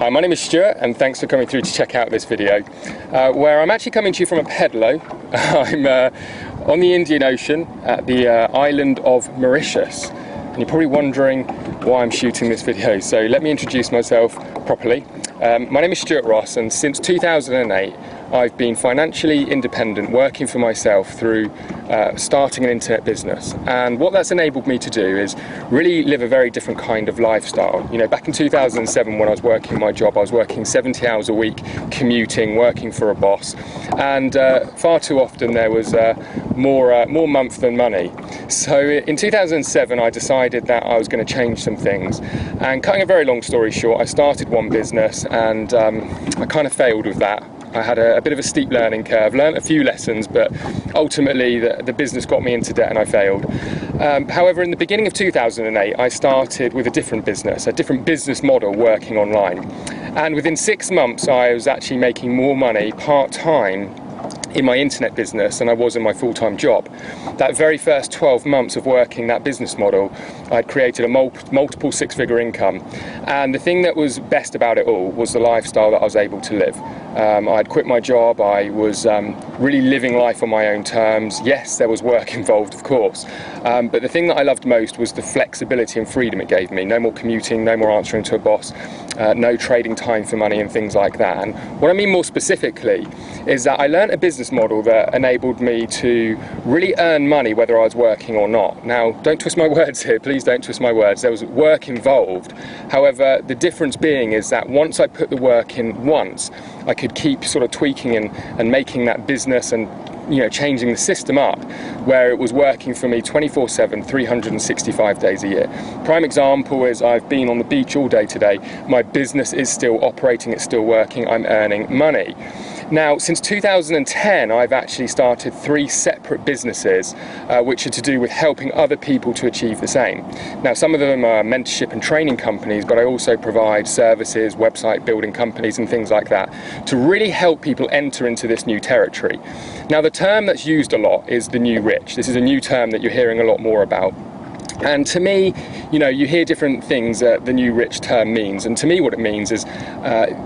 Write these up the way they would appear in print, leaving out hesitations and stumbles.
Hi, my name is Stuart and thanks for coming through to check out this video where I'm actually coming to you from a pedalo. I'm on the Indian Ocean at the island of Mauritius, and you're probably wondering why I'm shooting this video, so let me introduce myself properly. My name is Stuart Ross, and since 2008 I've been financially independent, working for myself through starting an internet business. And what that's enabled me to do is really live a very different kind of lifestyle. You know, back in 2007 when I was working my job, I was working 70 hours a week, commuting, working for a boss, and far too often there was more month than money. So in 2007 I decided that I was going to change some things, and cutting a very long story short, I started one business and I kind of failed with that. I had a bit of a steep learning curve, learned a few lessons, but ultimately the business got me into debt and I failed. However, in the beginning of 2008, I started with a different business model working online. And within 6 months, I was actually making more money part-time in my internet business than I was in my full-time job. That very first 12 months of working that business model, I'd created a multiple six-figure income. And the thing that was best about it all was the lifestyle that I was able to live. I'd quit my job, I was really living life on my own terms. Yes, there was work involved, of course, but the thing that I loved most was the flexibility and freedom it gave me. No more commuting, no more answering to a boss, no trading time for money and things like that. And what I mean more specifically is that I learned a business model that enabled me to really earn money whether I was working or not. Now, don't twist my words here, please don't twist my words. There was work involved. However, the difference being is that once I put the work in once, I could keep sort of tweaking and making that business and, you know, changing the system up where it was working for me 24/7, 365 days a year. Prime example is I've been on the beach all day today. My business is still operating, it's still working, I'm earning money. Now, since 2010, I've actually started 3 separate businesses which are to do with helping other people to achieve the same. Now, some of them are mentorship and training companies, but I also provide services, website building companies and things like that to really help people enter into this new territory. Now, the term that's used a lot is the new rich. This is a new term that you're hearing a lot more about. And to me, you know, you hear different things that the new rich term means, and to me what it means is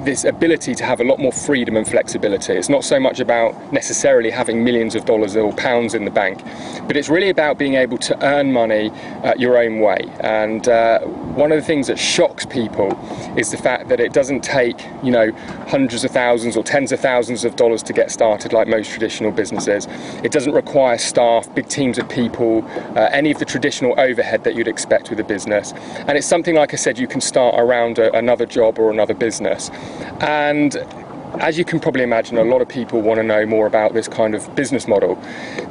this ability to have a lot more freedom and flexibility. It's not so much about necessarily having millions of dollars or pounds in the bank, but it's really about being able to earn money your own way. And one of the things that shocks people is the fact that it doesn't take, you know, hundreds of thousands or tens of thousands of dollars to get started like most traditional businesses. It doesn't require staff, big teams of people, any of the traditional overhead that you'd expect with a business, and it's something, like I said, you can start around another job or another business. And as you can probably imagine, a lot of people want to know more about this kind of business model.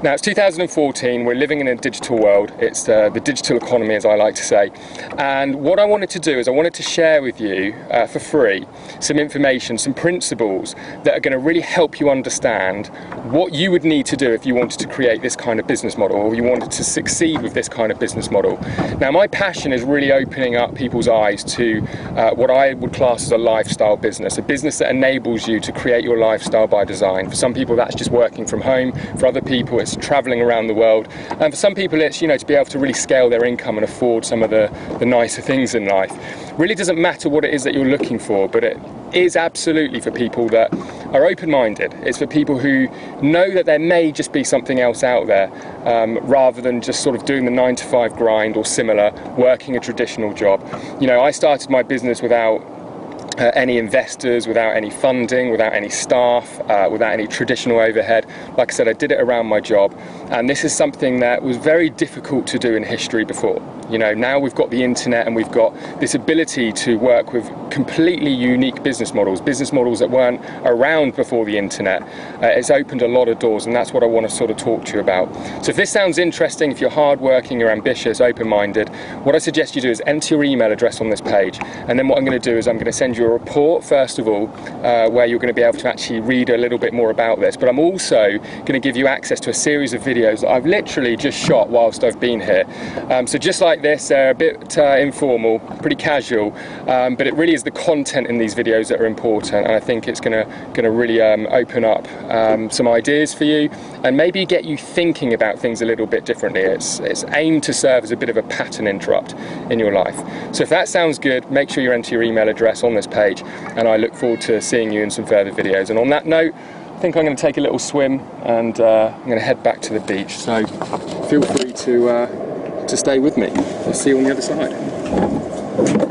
Now, it's 2014, we're living in a digital world, it's the digital economy, as I like to say, and what I wanted to do is I wanted to share with you for free some information, some principles that are going to really help you understand what you would need to do if you wanted to create this kind of business model, or you wanted to succeed with this kind of business model. Now, my passion is really opening up people's eyes to what I would class as a lifestyle business, a business that enables you to create your lifestyle by design. For some people that's just working from home, for other people it's traveling around the world, and for some people it's, you know, to be able to really scale their income and afford some of the nicer things in life. Really doesn't matter what it is that you're looking for, but it is absolutely for people that are open-minded. It's for people who know that there may just be something else out there, rather than just sort of doing the 9-to-5 grind or similar, working a traditional job. You know, I started my business without any investors, without any funding, without any staff, without any traditional overhead. Like I said, I did it around my job, and this is something that was very difficult to do in history before. You know, now we've got the internet and we've got this ability to work with completely unique business models that weren't around before the internet. It's opened a lot of doors, and that's what I want to sort of talk to you about. So if this sounds interesting, if you're hardworking, you're ambitious, open-minded, what I suggest you do is enter your email address on this page, and then what I'm going to do is I'm going to send you a report, first of all, where you're going to be able to actually read a little bit more about this, but I'm also going to give you access to a series of videos that I've literally just shot whilst I've been here. So just like like this. They're a bit informal, pretty casual, but it really is the content in these videos that are important, and I think it's going to really open up some ideas for you and maybe get you thinking about things a little bit differently. It's aimed to serve as a bit of a pattern interrupt in your life. So if that sounds good, make sure you enter your email address on this page, and I look forward to seeing you in some further videos. And on that note, I think I'm going to take a little swim, and I'm going to head back to the beach. So feel free to stay with me. I'll see you on the other side.